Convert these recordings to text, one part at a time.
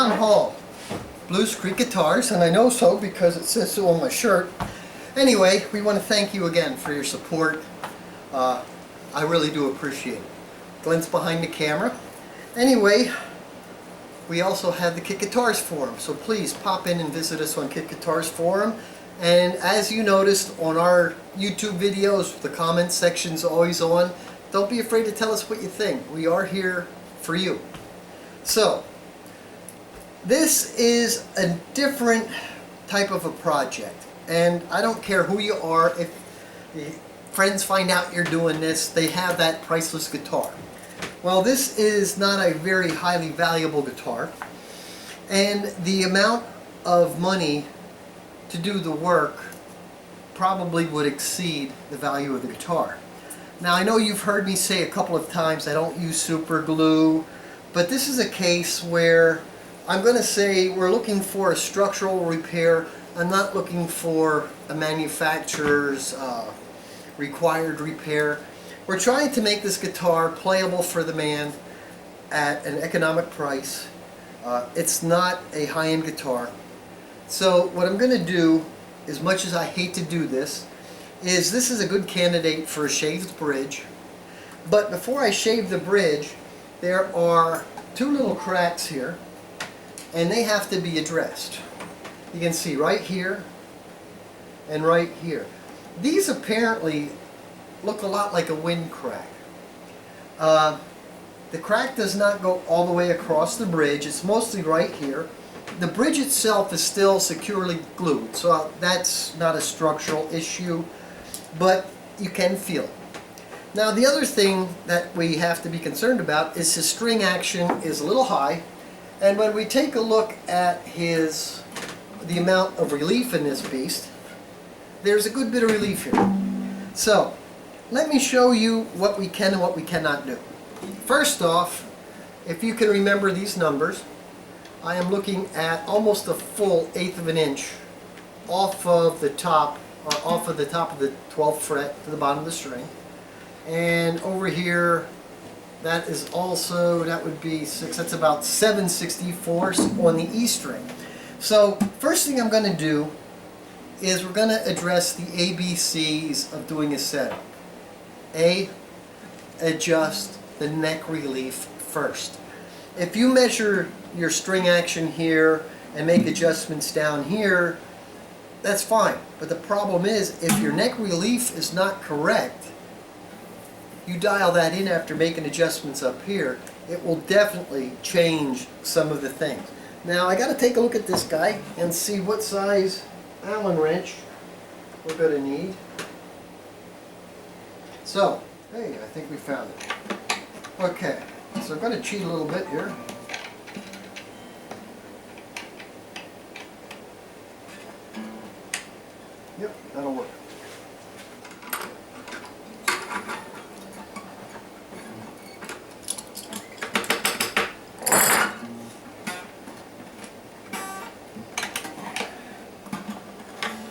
Town Hall, Blues Creek Guitars, and I know so because it says so on my shirt. Anyway, we want to thank you again for your support. I really do appreciate it. Glenn's behind the camera. Anyway, we also have the Kick Guitars forum, so please pop in and visit us on Kick Guitars forum. And as you noticed on our YouTube videos, the comments section's always on. Don't be afraid to tell us what you think. We are here for you. So, this is a different type of a project. And I don't care who you are, if friends find out you're doing this, they have that priceless guitar. Well, this is not a very highly valuable guitar, and the amount of money to do the work probably would exceed the value of the guitar. Now, I know you've heard me say a couple of times I don't use super glue, but this is a case where I'm going to say we're looking for a structural repair. I'm not looking for a manufacturer's required repair. We're trying to make this guitar playable for the man at an economic price. It's not a high-end guitar. So what I'm going to do, as much as I hate to do this is a good candidate for a shaved bridge. But before I shave the bridge, there are two little cracks here, and they have to be addressed. You can see right here and right here. These apparently look a lot like a wind crack. The crack does not go all the way across the bridge. It's mostly right here. The bridge itself is still securely glued, so that's not a structural issue, but you can feel it. Now, the other thing that we have to be concerned about is his string action is a little high, and when we take a look at the amount of relief in this beast, there's a good bit of relief here. So, let me show you what we can and what we cannot do. First off, if you can remember these numbers, I am looking at almost a full 1/8 of an inch off of the top, or off of the top of the 12th fret to the bottom of the string. And over here, that is also, that would be 6, that's about 7/64 on the E string. So, first thing I'm going to do is we're going to address the ABCs of doing a setup. A, adjust the neck relief first. If you measure your string action here and make adjustments down here, that's fine. But the problem is, if your neck relief is not correct, you dial that in after making adjustments up here, it will definitely change some of the things. Now, I got to take a look at this guy and see what size Allen wrench we're going to need. So, hey, I think we found it. Okay, so I'm going to cheat a little bit here. Yep, that'll work.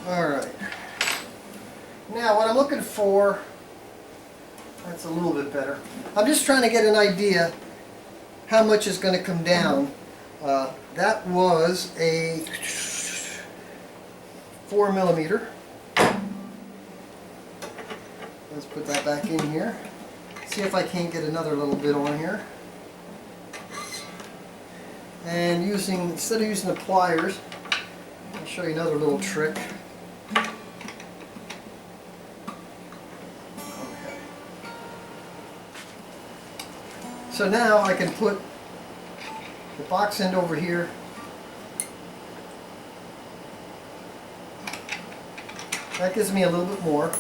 Alright. Now, what I'm looking for, that's a little bit better. I'm just trying to get an idea how much is going to come down. That was a 4mm. Let's put that back in here. See if I can't get another little bit on here. And instead of using the pliers, I'll show you another little trick. So now I can put the box end over here. That gives me a little bit more.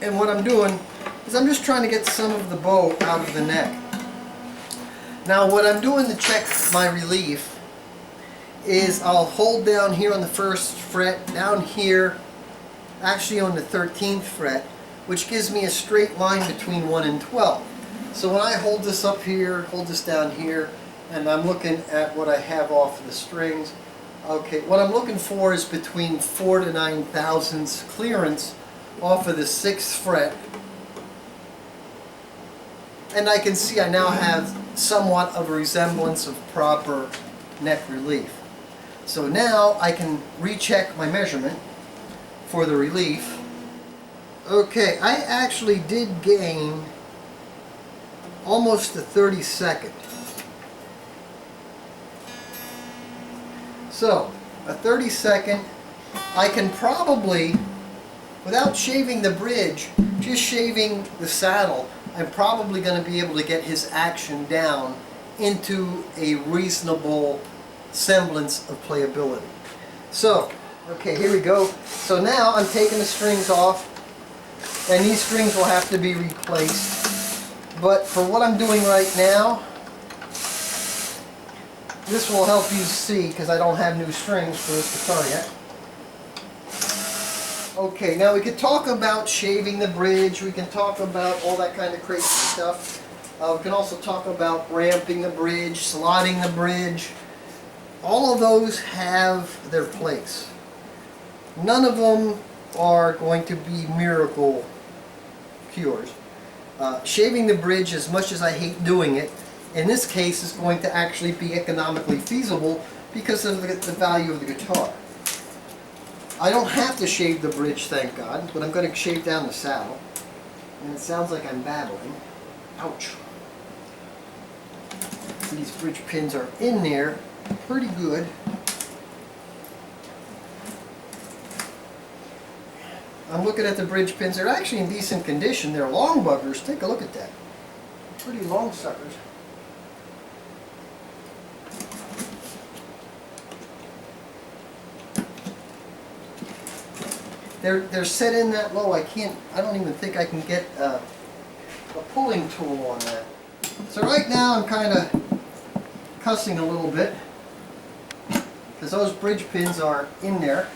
And what I'm doing is I'm just trying to get some of the bow out of the neck. Now, what I'm doing to check my relief is I'll hold down here on the 1st fret, down here, actually on the 13th fret, which gives me a straight line between 1 and 12. So when I hold this up here, hold this down here, and I'm looking at what I have off of the strings, okay, what I'm looking for is between 4 to 9 thousandths clearance off of the 6th fret. And I can see I now have somewhat of a resemblance of proper neck relief. So now I can recheck my measurement for the relief. Okay, I actually did gain almost a 32nd. So, a 32nd, I can probably, without shaving the bridge, just shaving the saddle, I'm probably going to be able to get his action down into a reasonable semblance of playability. So, okay, here we go. So now I'm taking the strings off, and these strings will have to be replaced. But for what I'm doing right now, this will help you see, because I don't have new strings for this guitar yet. Okay, now we could talk about shaving the bridge, we can talk about all that kind of crazy stuff. We can also talk about ramping the bridge, slotting the bridge. All of those have their place. None of them are going to be miracle cures. Shaving the bridge, as much as I hate doing it, in this case is going to actually be economically feasible because of the value of the guitar. I don't have to shave the bridge, thank God, but I'm going to shave down the saddle. And it sounds like I'm babbling. Ouch. These bridge pins are in there pretty good. I'm looking at the bridge pins. They're actually in decent condition. They're long buggers. Take a look at that. Pretty long suckers. They're set in that low. I don't even think I can get a pulling tool on that. So right now I'm kind of cussing a little bit because those bridge pins are in there.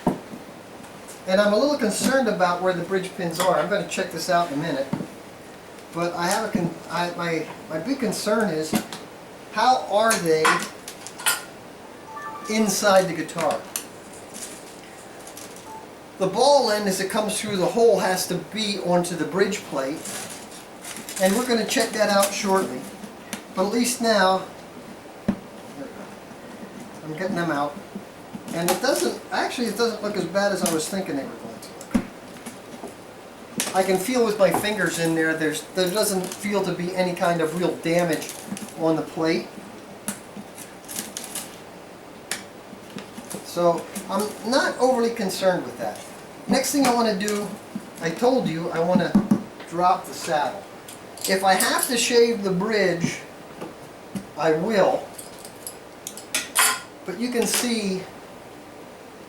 And I'm a little concerned about where the bridge pins are. I'm going to check this out in a minute. But I have my big concern is, how are they inside the guitar? The ball end, as it comes through the hole, has to be onto the bridge plate. And we're going to check that out shortly. But at least now, I'm getting them out. And it doesn't look as bad as I was thinking they were going to look. I can feel with my fingers in there, there doesn't feel to be any kind of real damage on the plate. So I'm not overly concerned with that. Next thing I want to do, I told you, I want to drop the saddle. If I have to shave the bridge, I will. But you can see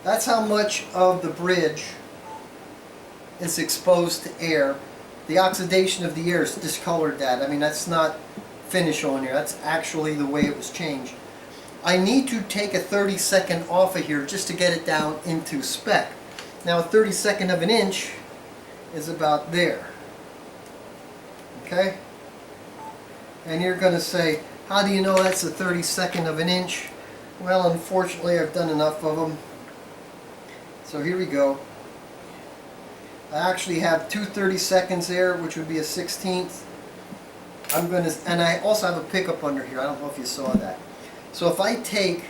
that's how much of the bridge is exposed to air. The oxidation of the air has discolored that. I mean, that's not finish on here. That's actually the way it was changed. I need to take a 32nd off of here just to get it down into spec. Now a 32nd of an inch is about there. Okay? And you're going to say, how do you know that's a 32nd of an inch? Well, unfortunately, I've done enough of them. So here we go. I actually have 2 32nds there, which would be a 16th. And I also have a pickup under here. I don't know if you saw that. So if I take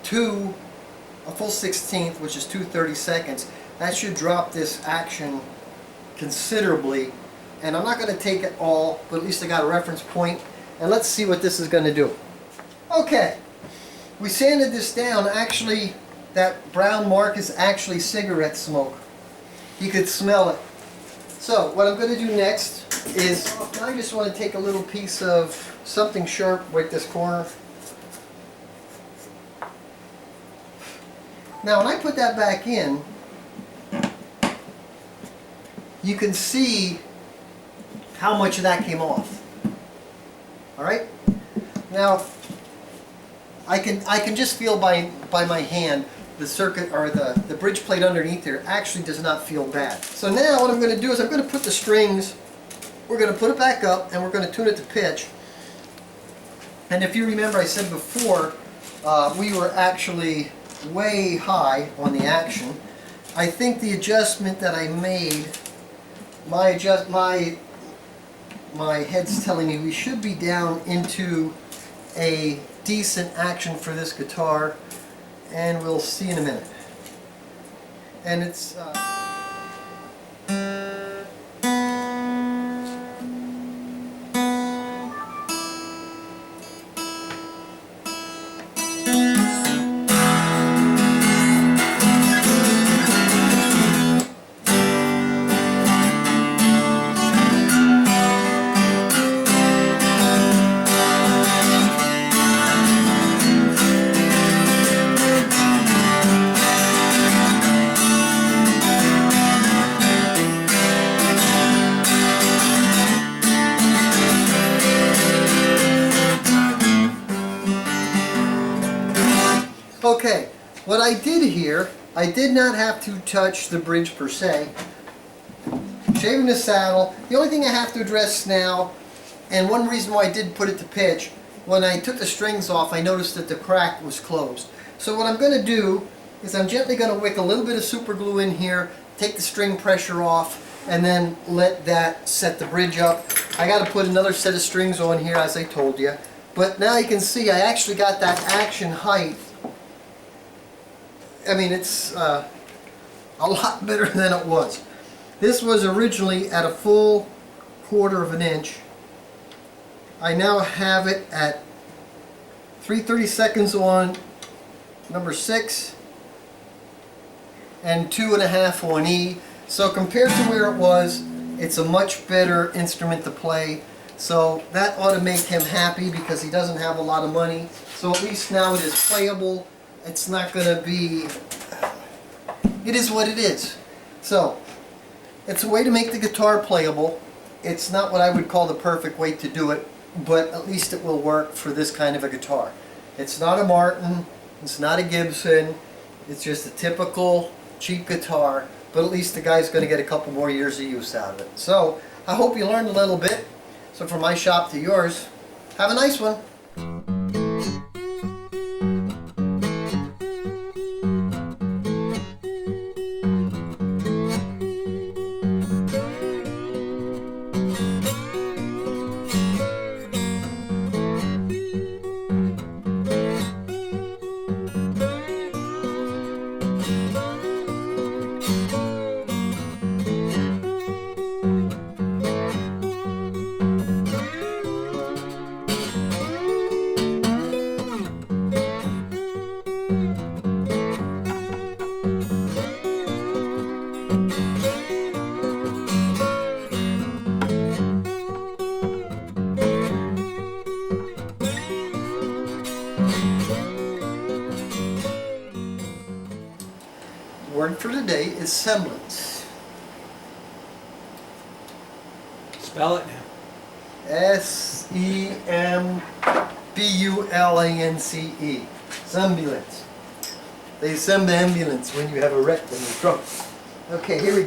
a full 16th, which is 2 32nds, that should drop this action considerably. And I'm not going to take it all, but at least I got a reference point. And let's see what this is going to do. Okay, we sanded this down. Actually, that brown mark is actually cigarette smoke. You could smell it. So what I'm going to do next is, I just want to take a little piece of something sharp right this corner. Now when I put that back in, you can see how much of that came off. Alright? Now I can just feel by my hand the circuit, or the bridge plate underneath there actually does not feel bad. So now what I'm going to do is I'm going to put the strings, we're going to put it back up and we're going to tune it to pitch. And if you remember, I said before we were actually way high on the action. I think the adjustment that I made, my head's telling me we should be down into a decent action for this guitar, and we'll see in a minute. And it's okay. What I did here, I did not have to touch the bridge per se. Shaving the saddle, the only thing I have to address now, and one reason why I did put it to pitch, when I took the strings off I noticed that the crack was closed. So what I'm going to do is I'm gently going to wick a little bit of super glue in here, take the string pressure off, and then let that set the bridge up. I got to put another set of strings on here as I told you. But now you can see I actually got that action height. I mean, it's a lot better than it was. This was originally at a full 1/4 of an inch. I now have it at 3/32 on number 6 and 2.5 on E. So compared to where it was, it's a much better instrument to play. So that ought to make him happy because he doesn't have a lot of money. So at least now it is playable. It's not going to be, it is what it is. So, it's a way to make the guitar playable. It's not what I would call the perfect way to do it, but at least it will work for this kind of a guitar. It's not a Martin, it's not a Gibson, it's just a typical cheap guitar, but at least the guy's going to get a couple more years of use out of it. So, I hope you learned a little bit. So from my shop to yours, have a nice one. Word for today is semblance. Spell it now. S-E-M-B-U-L-A-N-C-E. Semblance. They send the ambulance when you have a wreck in the trunk. Okay, here we go.